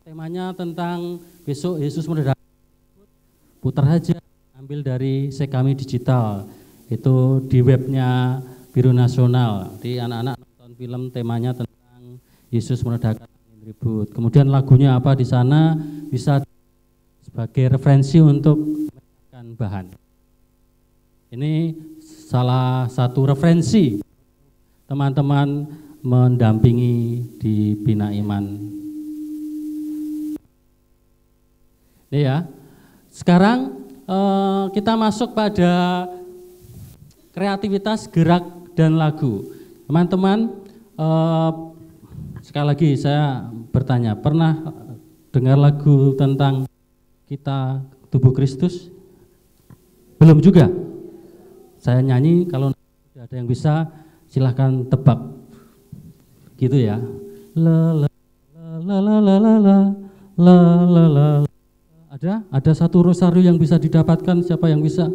Temanya tentang besok Yesus mendadak. Putar saja, ambil dari Sekami Digital. Itu di webnya Biro Nasional. Di anak-anak nonton film temanya tentang Yesus mendadak ribut. Kemudian lagunya apa di sana bisa sebagai referensi untuk menyiapkan bahan. Ini salah satu referensi teman-teman mendampingi di Bina Iman. Ini ya. Sekarang kita masuk pada kreativitas gerak dan lagu. Teman-teman, sekali lagi saya bertanya, pernah dengar lagu tentang kita tubuh Kristus? Belum juga? Saya nyanyi, kalau ada yang bisa silahkan tebak. Gitu ya. La la la la la la la la la la. Ada satu rosario yang bisa didapatkan, siapa yang bisa?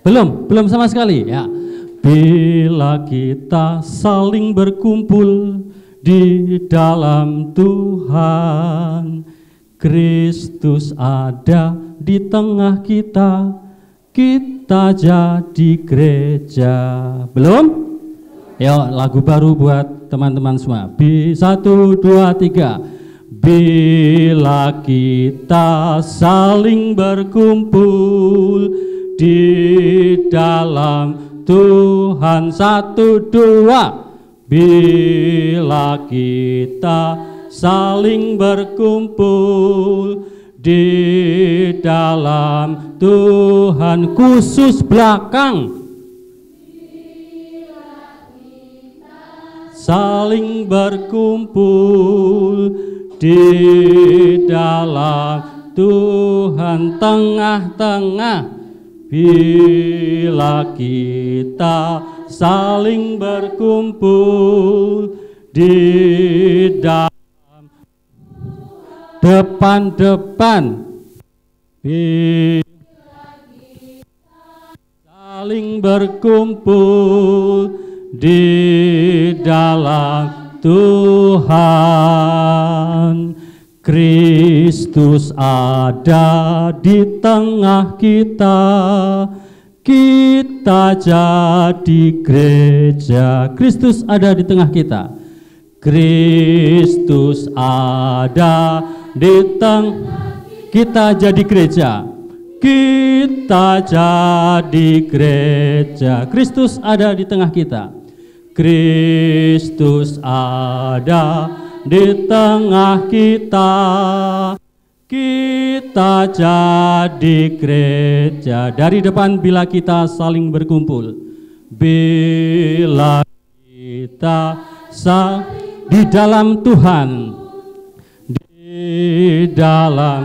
Belum sama sekali ya. Bila kita saling berkumpul di dalam Tuhan, Kristus ada di tengah kita, kita jadi gereja. Belum? Yuk, lagu baru buat teman-teman semua. 1, 2, 3. Bila kita saling berkumpul di dalam Tuhan, 1, 2. Bila kita saling berkumpul di dalam Tuhan, khusus belakang. Saling berkumpul di dalam Tuhan, tengah-tengah. Bila kita saling berkumpul di dalam depan-depan, saling berkumpul di dalam Tuhan, Kristus ada di tengah kita, kita jadi gereja. Kristus ada di tengah kita, Kristus ada di tengah kita, jadi gereja. Kita jadi gereja. Kristus ada di tengah kita, Kristus ada di tengah kita, kita jadi gereja. Dari depan, bila kita saling berkumpul, bila kita di dalam Tuhan, di dalam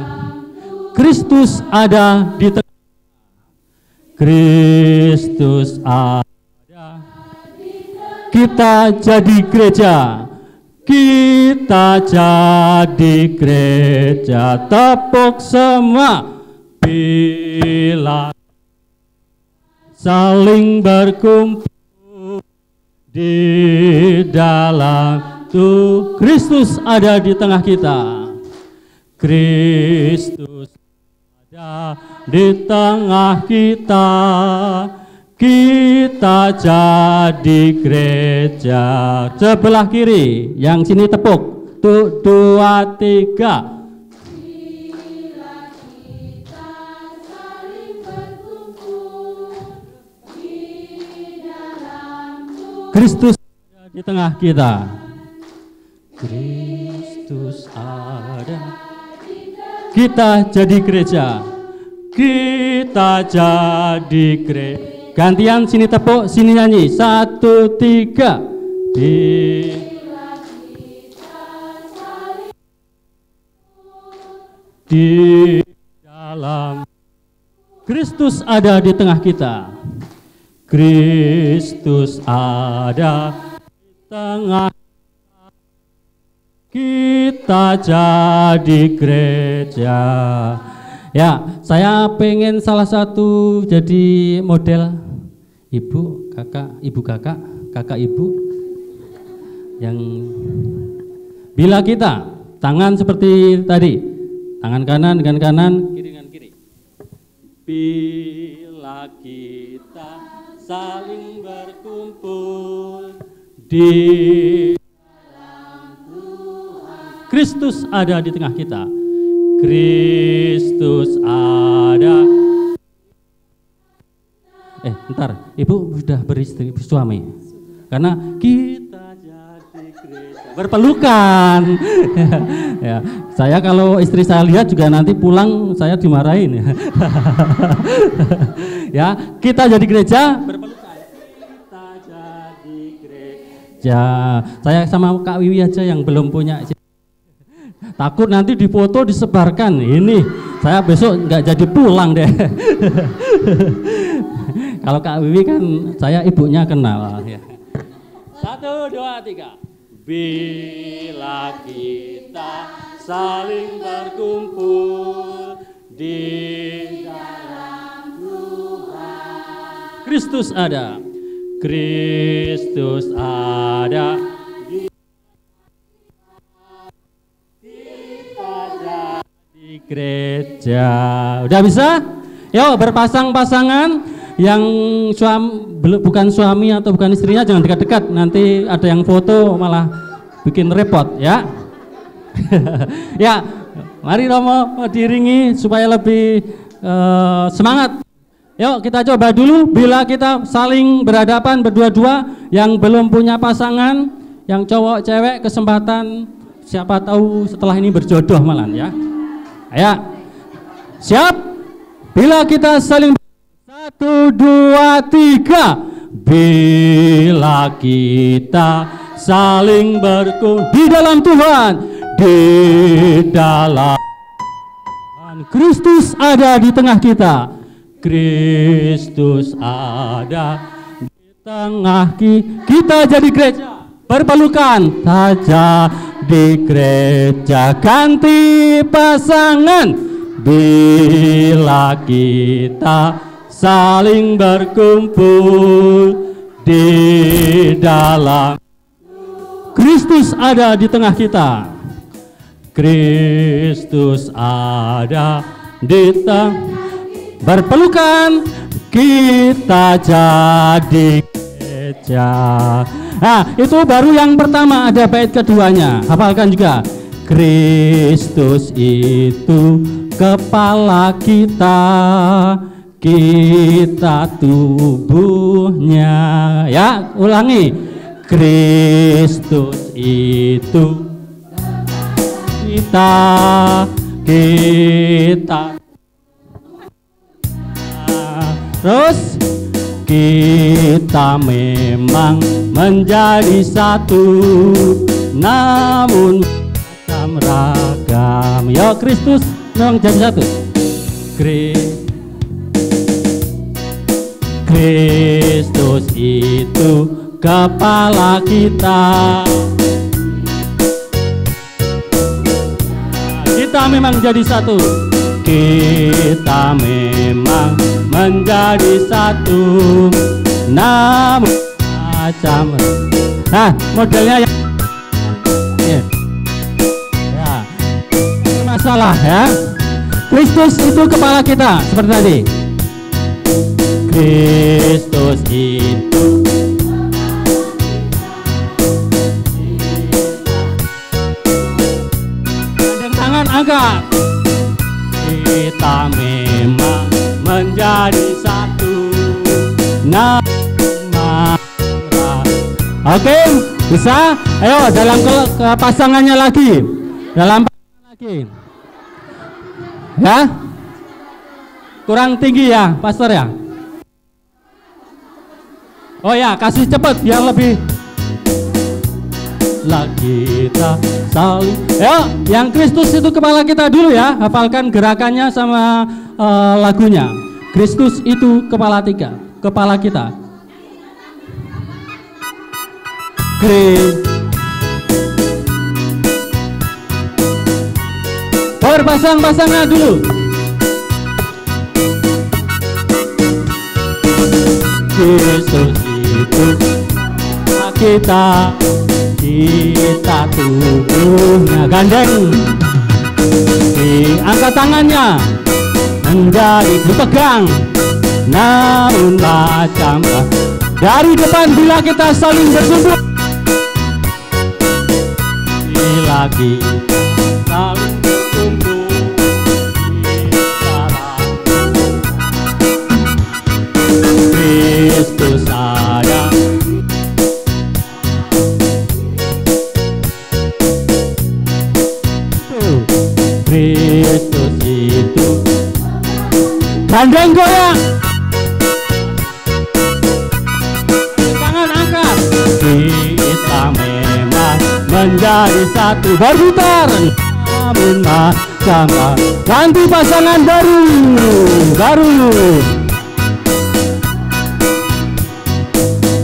Kristus ada di tengah, Kristus ada, kita jadi gereja, kita jadi gereja. Tepuk semua. Bila saling berkumpul di dalam Tuhan, Kristus ada di tengah kita, Kristus ada di tengah kita, kita jadi gereja. Sebelah kiri, yang sini tepuk. 1, 2, 3. Kristus ada di tengah kita, Kristus ada, kita jadi gereja, kita jadi gereja. Gantian, sini tepuk, sini nyanyi. 1, 3. Di dalam Kristus ada di tengah kita, Kristus ada di tengah, kita jadi gereja. Ya, saya pengen salah satu jadi model ibu, kakak, ibu, kakak, kakak, ibu. Yang bila kita tangan seperti tadi, tangan kanan dengan kanan, kiri dengan kiri. Bila kita saling berkumpul di dalam Tuhan, Kristus ada di tengah kita. Kristus ada. Bentar, Ibu sudah beristri, bersuami. Karena kita jadi gereja berpelukan. Ya, saya kalau istri saya lihat juga nanti pulang saya dimarahin. Ya, kita jadi gereja berpelukan. Kita jadi gereja. Saya sama Kak Wiwi aja yang belum punya. Takut nanti difoto disebarkan. Ini saya besok nggak jadi pulang deh. Kalau Kak Wiwi kan saya ibunya kenal. 1, 2, 3. Bila kita saling berkumpul di dalam Tuhan, Kristus ada. Kristus ada. Gereja. Udah bisa? Yuk berpasang-pasangan. Yang bukan suami atau bukan istrinya jangan dekat-dekat. Nanti ada yang foto malah bikin repot ya. Ya, mari Romo diiringi supaya lebih semangat. Yuk kita coba dulu. Bila kita saling berhadapan berdua-dua, yang belum punya pasangan, yang cowok cewek kesempatan, siapa tahu setelah ini berjodoh malah ya. Ayo, siap? Bila kita saling 1, 2, 3. Bila kita saling berkumpul di dalam Tuhan, di dalam Tuhan, Kristus ada di tengah kita. Kristus ada di tengah kita jadi gereja berpelukan saja di gereja ganti pasangan. Bila kita saling berkumpul di dalam Kristus ada di tengah kita. Kristus ada di tengah berpelukan kita jadi gereja. Nah, itu baru yang pertama, ada bait keduanya. Hafalkan juga. Kristus itu kepala kita, kita tubuhnya. Ya, ulangi. Kristus itu kita. Terus kita memang menjadi satu, namun macam ragam. Ya, Kristus memang jadi satu. Kristus itu kepala kita. Kita memang jadi satu. Kita memang menjadi satu, namun macam. Nah, modelnya ya. Ya. Masalah ya. Kristus itu kepala kita seperti tadi. Kristus itu dengan tangan angkat. Kita memang menjadi satu. Oke, bisa? Ayo dalam pasangannya lagi. Dalam pasangan lagi. Ya? Kurang tinggi ya, pastor ya? Oh ya, kasih cepat biar lebih. Lagi kita saling. Ayo, yang Kristus itu kepala kita dulu ya. Hafalkan gerakannya sama lagunya. Kristus itu kepala kita. Berpasang-pasangnya dulu. Kristus itu kita kita tubuhnya. Gandeng, diangkat tangannya, menjadi dipegang, namun macam dari depan bila kita saling berkumpul, bila kita saling berkumpul di dalam Kristus ada. Kristus itu. Gandeng goyang, tangan angkat, kita memang menjadi satu, berputar namun macam ganti pasangan baru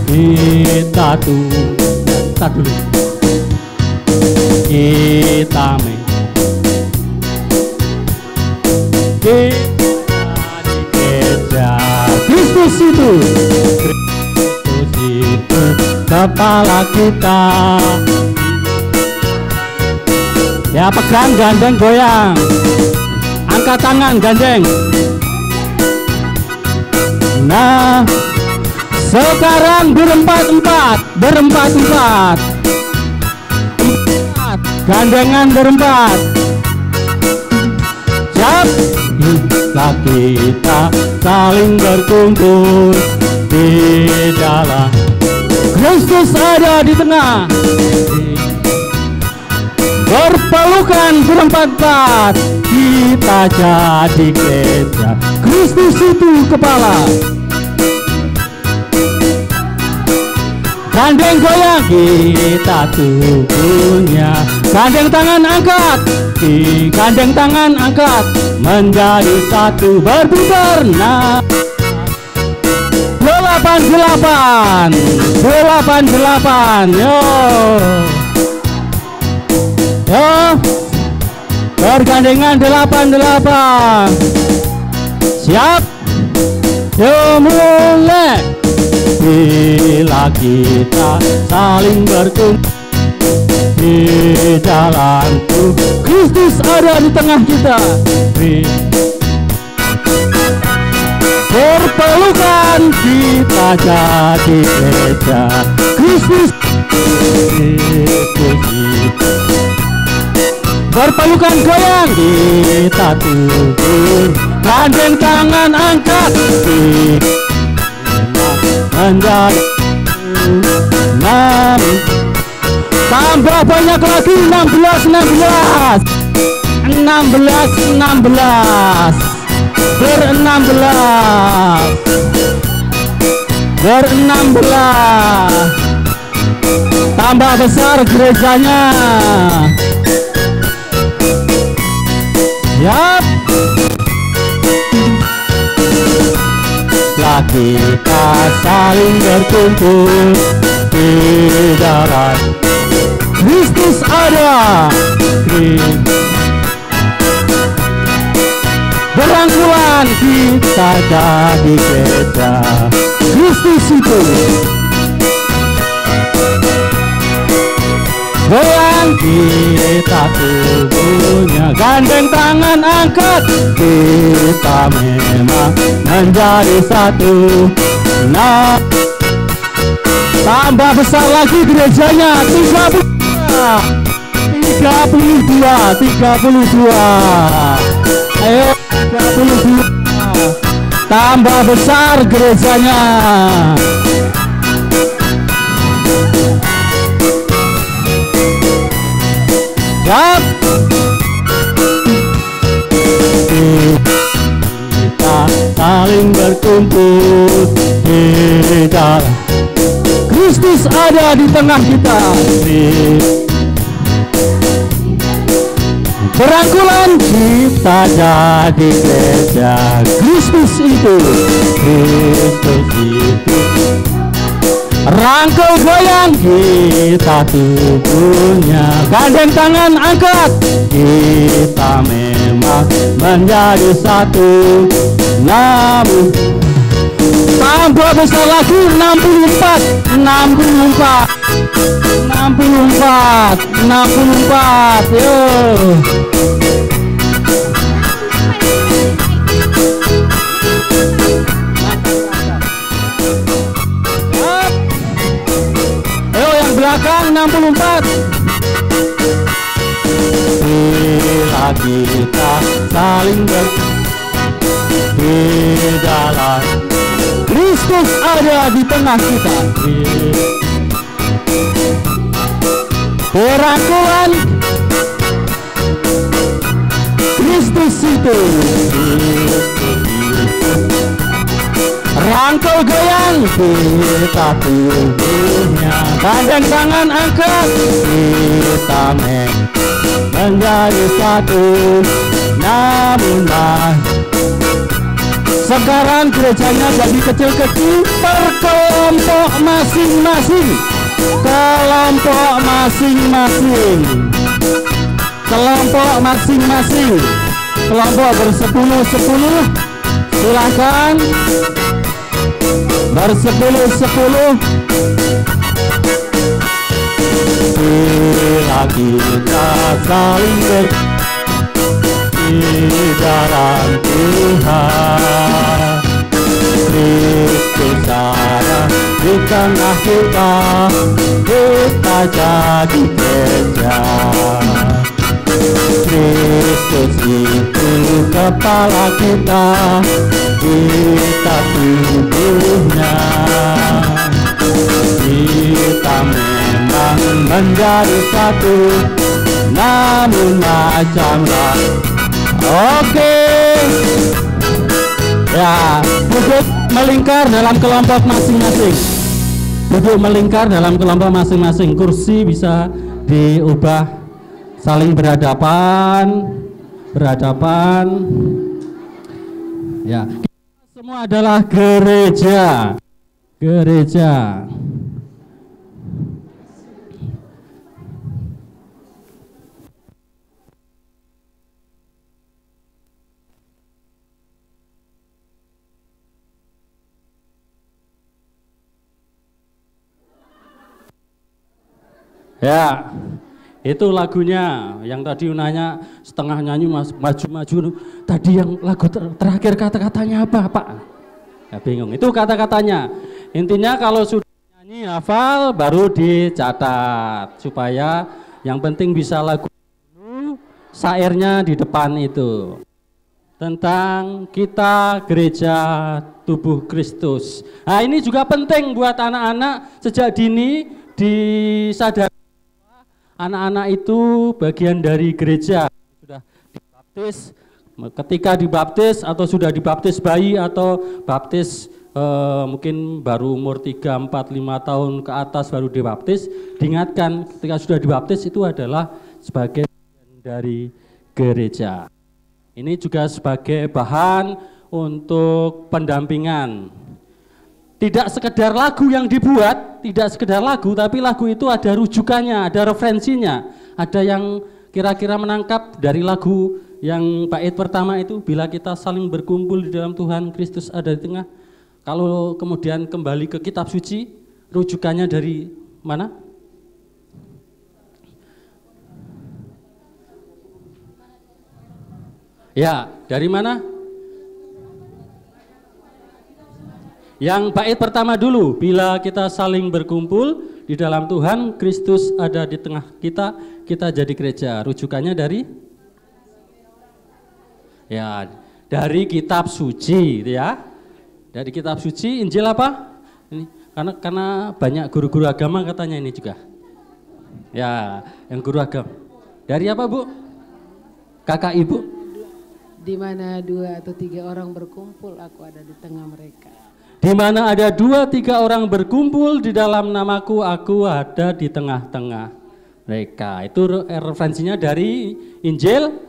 kita tuh dulu, kita Kristus itu kepala kita. Ya, pegang, gandeng, goyang, angkat tangan, gandeng. Nah, sekarang berempat, gandengan berempat. Siap. Bila kita saling berkumpul di dalam Kristus ada di tengah, berpelukan berempat-empat, kita jadi gereja. Kristus itu kepala. Gandeng goyang, kita tubuhnya. Gandeng tangan angkat, gandeng tangan angkat, menjadi satu, berputar. Nah, 88, yo, bergandengan 88. Siap, yo, mulai. Bila kita saling berkumpul di dalam tubuh Kristus ada di tengah kita, berpelukan kita jadi gereja. Kristus berpelukan goyang, kita tubuh, gandeng tangan angkat, menjadi tambah banyak lagi, 16 ber-16 tambah besar gerejanya. Siap. Kita saling berkumpul di dalam Kristus ada. Berangkulan kita jadi gereja. Kristus itu. Goyang, kita tubuhnya. Gandeng tangan angkat, kita memang menjadi satu. Nah, tambah besar lagi gerejanya, 32. Ayo, 32. Tambah besar gerejanya. Siap. Kita saling berkumpul di dalam Kristus ada di tengah kita. Berangkulan kita jadi gereja. Kristus itu. Rangkul goyang, kita tubuhnya. Gandeng tangan angkat, kita memang menjadi satu. Namun tambah besar lagi, 64. 64, yuk. Ayo yang belakang 64. Bila kita saling di dalam Kristus ada di tengah kita. Perangkulan Kristus itu, rangkul goyang kita tubuhnya, gandeng tangan angkat kita menjadi satu. Namun sekarang gerejanya jadi kecil-kecil per kelompok masing-masing. Kelompok masing-masing, kelompok masing-masing, kelompok bersepuluh-sepuluh, silahkan bersepuluh-sepuluh. Bila kita saling di dalam Tuhan, Kristus ada di tengah kita, kita jadi gereja. Kristus itu kepala kita, kita tubuhnya. Kita memang menjadi satu, namun macam lain. Oke. Ya, duduk melingkar dalam kelompok masing-masing. Duduk melingkar dalam kelompok masing-masing. Kursi bisa diubah saling berhadapan. Ya, kita semua adalah gereja. Gereja. Ya, itu lagunya. Yang tadi nanya setengah nyanyi maju-maju. Tadi yang lagu terakhir kata-katanya apa, Pak? Ya bingung. Itu kata-katanya. Intinya kalau sudah nyanyi hafal baru dicatat supaya yang penting bisa lagu dulu, syairnya di depan itu. Tentang kita gereja tubuh Kristus. Nah, ini juga penting buat anak-anak sejak dini disadari. Anak-anak itu bagian dari gereja, sudah dibaptis, ketika dibaptis atau sudah dibaptis bayi atau baptis mungkin baru umur 3, 4, 5 tahun ke atas baru dibaptis, diingatkan ketika sudah dibaptis itu adalah sebagai bagian dari gereja. Ini juga sebagai bahan untuk pendampingan. Tidak sekedar lagu yang dibuat, tidak sekedar lagu, tapi lagu itu ada rujukannya, ada referensinya. Ada yang kira-kira menangkap dari lagu yang bait pertama itu, bila kita saling berkumpul di dalam Tuhan, Kristus ada di tengah. Kalau kemudian kembali ke kitab suci, rujukannya dari mana? Ya, dari mana? Yang bait pertama dulu, bila kita saling berkumpul di dalam Tuhan, Kristus ada di tengah kita, kita jadi gereja. Rujukannya dari? Ya, dari kitab suci, gitu ya. Dari kitab suci, Injil apa? Ini karena banyak guru-guru agama katanya ini juga. Ya, yang guru agama. Dari apa, Bu? Kakak Ibu? Di mana 2 atau 3 orang berkumpul, aku ada di tengah mereka. Di mana ada 2, 3 orang berkumpul di dalam namaku, aku ada di tengah-tengah mereka. Itu referensinya dari Injil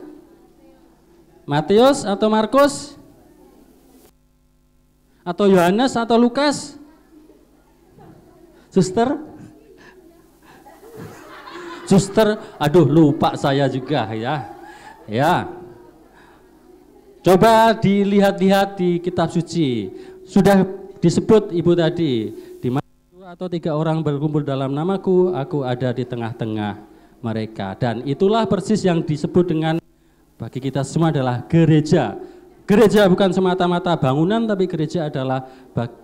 Matius atau Markus atau Yohanes atau Lukas? Suster? Suster, aduh lupa saya juga ya. Ya. Coba dilihat-lihat di kitab suci. Sudah disebut Ibu tadi, di mana 2 atau 3 orang berkumpul dalam namaku, aku ada di tengah-tengah mereka. Dan itulah persis yang disebut dengan bagi kita semua adalah gereja. Gereja bukan semata-mata bangunan, tapi gereja adalah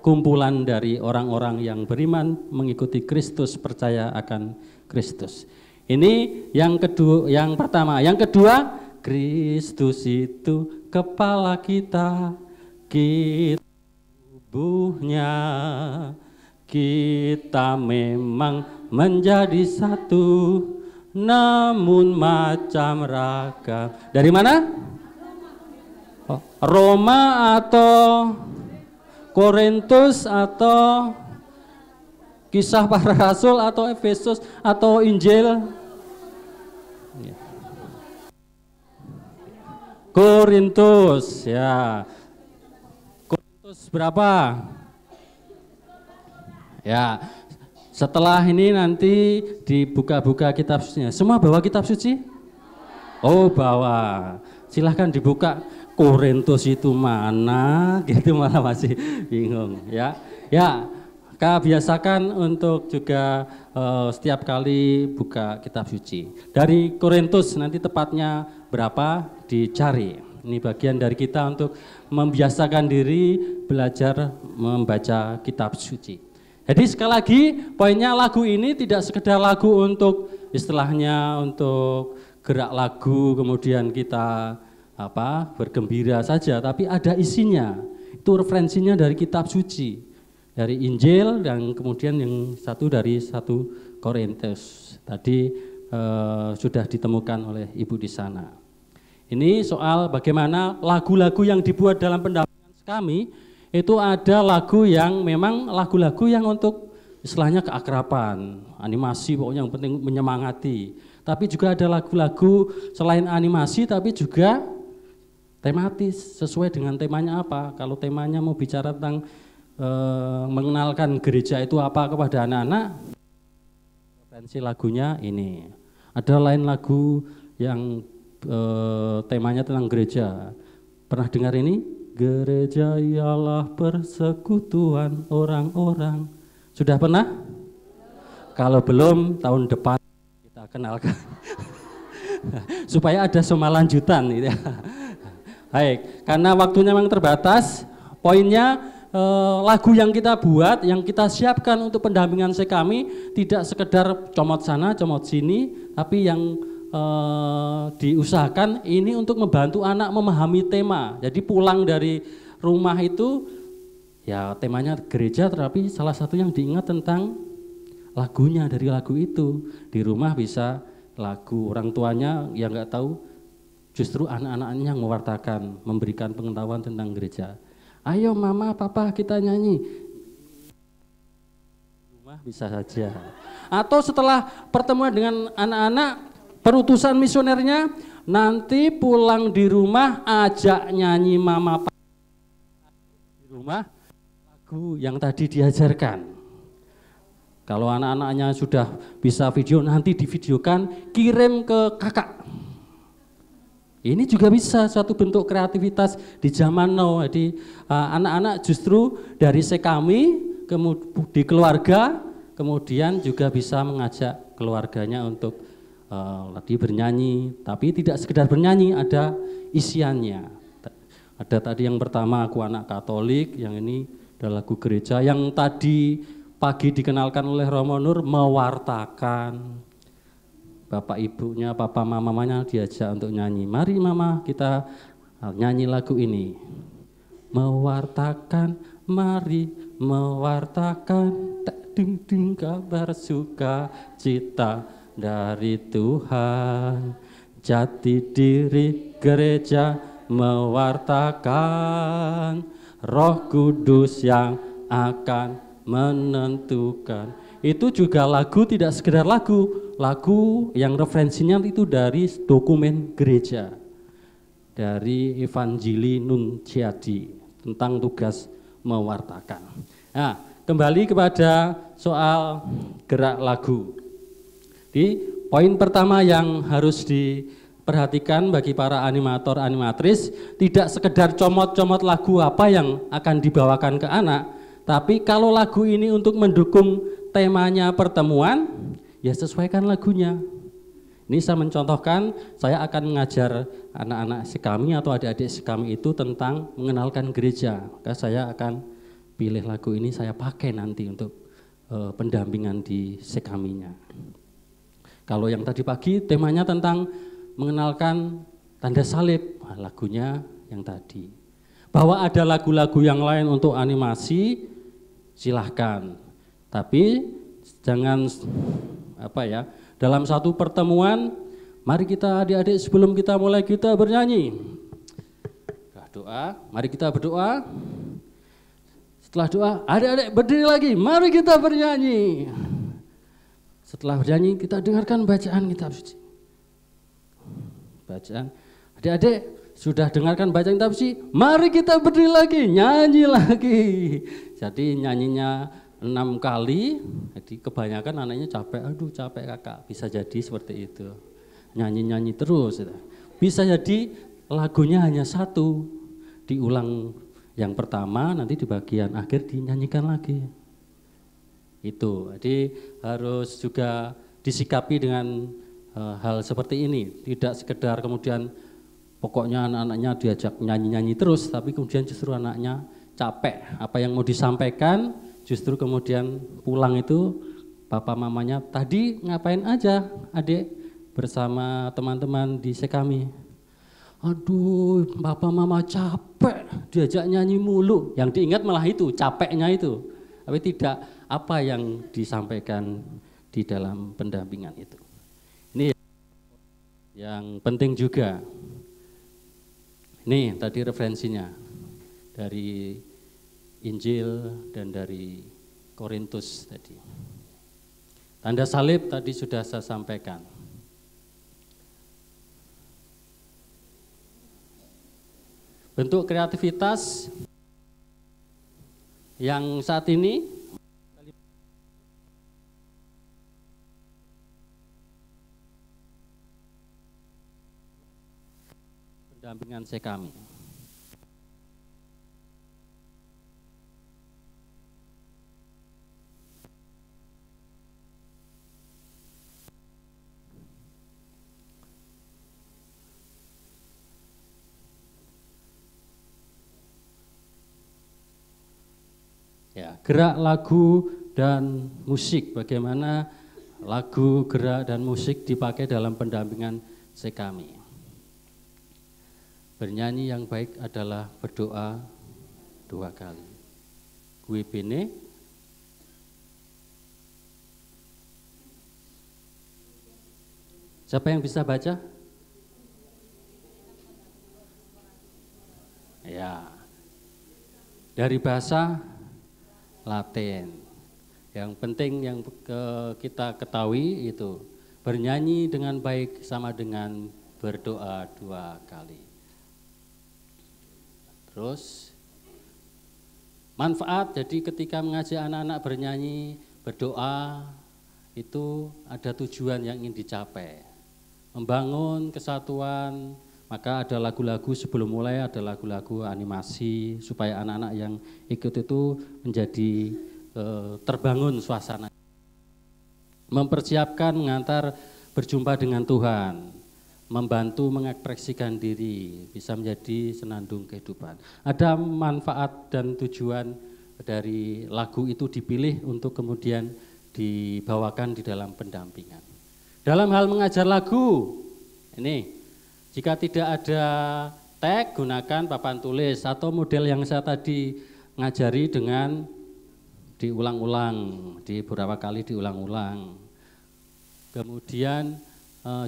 kumpulan dari orang-orang yang beriman, mengikuti Kristus, percaya akan Kristus. Ini yang kedua, yang pertama. Yang kedua, Kristus itu kepala kita, kita tubuhnya, kita memang menjadi satu, namun macam ragam. Dari mana? Roma atau Korintus atau Kisah Para Rasul atau Efesus atau Injil? Korintus, ya. Korintus berapa? Ya. Setelah ini nanti dibuka-buka kitab sucinya. Semua bawa kitab suci? Oh, bawa. Silahkan dibuka. Korintus itu mana? Gitu malah masih bingung, ya. Ya, biasakan untuk juga setiap kali buka kitab suci. Dari Korintus nanti tepatnya berapa dicari. Ini bagian dari kita untuk membiasakan diri belajar membaca kitab suci. Jadi sekali lagi poinnya, lagu ini tidak sekedar lagu untuk istilahnya untuk gerak lagu kemudian kita bergembira saja, tapi ada isinya. Itu referensinya dari kitab suci, dari Injil, dan kemudian yang satu dari 1 Korintus. Tadi sudah ditemukan oleh Ibu di sana. Ini soal bagaimana lagu-lagu yang dibuat dalam pendampingan kami, itu ada lagu yang memang lagu-lagu yang untuk istilahnya keakraban, animasi, pokoknya yang penting menyemangati. Tapi juga ada lagu-lagu selain animasi tapi juga tematis, sesuai dengan temanya apa. Kalau temanya mau bicara tentang mengenalkan gereja itu apa kepada anak-anak, referensi lagunya ini. Ada lain lagu yang temanya tentang gereja. Pernah dengar ini? Gereja ialah persekutuan orang-orang. Sudah pernah? Kalau belum, tahun depan kita kenalkan. Supaya ada semua lanjutan gitu ya. Baik, karena waktunya memang terbatas, poinnya lagu yang kita buat, yang kita siapkan untuk pendampingan kami tidak sekedar comot sana, comot sini, tapi yang diusahakan ini untuk membantu anak memahami tema. Jadi pulang dari rumah itu ya temanya gereja, tapi salah satu yang diingat tentang lagunya dari lagu itu. Di rumah bisa lagu, orang tuanya yang nggak tahu, justru anak-anaknya mewartakan, memberikan pengetahuan tentang gereja. Ayo mama, papa kita nyanyi. Rumah bisa saja. Atau setelah pertemuan dengan anak-anak, perutusan misionernya, nanti pulang di rumah ajak nyanyi mama papa di rumah lagu yang tadi diajarkan. Kalau anak-anaknya sudah bisa video, nanti divideokan, kirim ke kakak. Ini juga bisa suatu bentuk kreativitas di zaman now. Jadi anak-anak justru dari kami di keluarga, kemudian juga bisa mengajak keluarganya untuk tadi bernyanyi, tapi tidak sekedar bernyanyi, ada isiannya. Ada tadi yang pertama aku anak Katolik, yang ini adalah lagu gereja, yang tadi pagi dikenalkan oleh Romo Nur mewartakan. Bapak ibunya, papa mamanya diajak untuk nyanyi. Mari mama kita nyanyi lagu ini. Mewartakan, mari mewartakan, tak ding kabar sukacita dari Tuhan. Jati diri gereja mewartakan, Roh Kudus yang akan menentukan. Itu juga lagu, tidak sekedar lagu yang referensinya itu dari dokumen gereja, dari Evangelii Nunciati tentang tugas mewartakan. Nah, kembali kepada soal gerak lagu. Di poin pertama yang harus diperhatikan bagi para animator animatris, tidak sekedar comot-comot lagu apa yang akan dibawakan ke anak, tapi kalau lagu ini untuk mendukung temanya pertemuan, ya sesuaikan lagunya. Ini saya mencontohkan, saya akan mengajar anak-anak sekami atau adik-adik sekami itu tentang mengenalkan gereja. Maka saya akan pilih lagu ini, saya pakai nanti untuk pendampingan di sekaminya. Kalau yang tadi pagi temanya tentang mengenalkan tanda salib, lagunya yang tadi. Bahwa ada lagu-lagu yang lain untuk animasi, silahkan. Tapi jangan dalam satu pertemuan, mari kita adik-adik sebelum kita mulai kita bernyanyi. Doa, mari kita berdoa. Setelah doa, adik-adik berdiri lagi, mari kita bernyanyi. Setelah bernyanyi, kita dengarkan bacaan kitab suci. Bacaan, adik-adik sudah dengarkan bacaan kitab suci, mari kita berdiri lagi, nyanyi lagi. Jadi nyanyinya 6 kali, jadi kebanyakan anaknya capek, aduh capek kakak, bisa jadi seperti itu. Nyanyi-nyanyi terus. Bisa jadi lagunya hanya satu, diulang yang pertama, nanti di bagian akhir dinyanyikan lagi. Itu, jadi harus juga disikapi dengan hal seperti ini, tidak sekedar kemudian pokoknya anak-anaknya diajak nyanyi-nyanyi terus, tapi kemudian justru anaknya capek, apa yang mau disampaikan, justru kemudian pulang itu papa mamanya tadi ngapain aja adik bersama teman-teman di sekami. Aduh papa mama capek diajak nyanyi mulu, yang diingat malah itu capeknya itu, tapi tidak apa yang disampaikan di dalam pendampingan itu. Ini yang penting juga. Ini tadi referensinya dari Injil dan dari Korintus tadi. Tanda salib tadi sudah saya sampaikan. Bentuk kreativitas yang saat ini pendampingan sekami. Ya, gerak lagu dan musik, bagaimana lagu, gerak dan musik dipakai dalam pendampingan sekami. Bernyanyi yang baik adalah berdoa 2 kali. Gue bene. Siapa yang bisa baca? Ya. Dari bahasa Latin. Yang penting yang kita ketahui itu bernyanyi dengan baik sama dengan berdoa 2 kali. Terus manfaat, jadi ketika mengajak anak-anak bernyanyi, berdoa itu ada tujuan yang ingin dicapai. Membangun kesatuan, maka ada lagu-lagu sebelum mulai, ada lagu-lagu animasi supaya anak-anak yang ikut itu menjadi terbangun suasana. Mempersiapkan mengantar berjumpa dengan Tuhan, membantu mengekspresikan diri, bisa menjadi senandung kehidupan. Ada manfaat dan tujuan dari lagu itu dipilih untuk kemudian dibawakan di dalam pendampingan. Dalam hal mengajar lagu, ini jika tidak ada tag, gunakan papan tulis atau model yang saya tadi ngajari dengan diulang-ulang, di beberapa kali diulang-ulang. Kemudian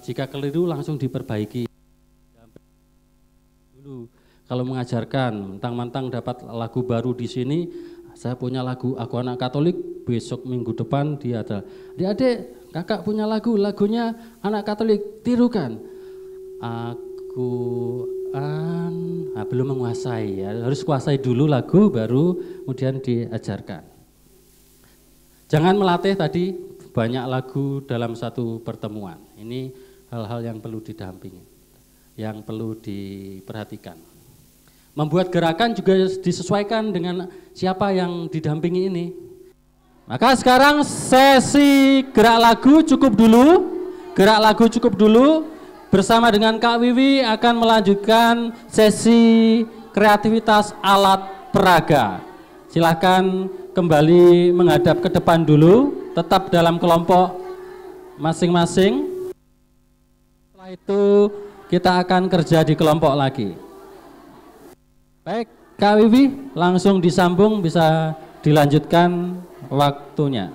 jika keliru langsung diperbaiki. Dulu kalau mengajarkan, mentang-mentang dapat lagu baru di sini, saya punya lagu Aku Anak Katolik, besok minggu depan dia ada. Adik-adik, kakak punya lagunya Anak Katolik, tirukan. Belum menguasai ya, harus kuasai dulu lagu baru kemudian diajarkan. Jangan melatih tadi banyak lagu dalam satu pertemuan. Ini hal-hal yang perlu didampingi, yang perlu diperhatikan. Membuat gerakan juga disesuaikan dengan siapa yang didampingi ini. Maka sekarang sesi gerak lagu cukup dulu. Gerak lagu cukup dulu. Bersama dengan Kak Wiwi akan melanjutkan sesi kreativitas alat peraga. Silakan kembali menghadap ke depan dulu, tetap dalam kelompok masing-masing. Setelah itu kita akan kerja di kelompok lagi. Baik, Kak Wiwi langsung disambung, bisa dilanjutkan waktunya.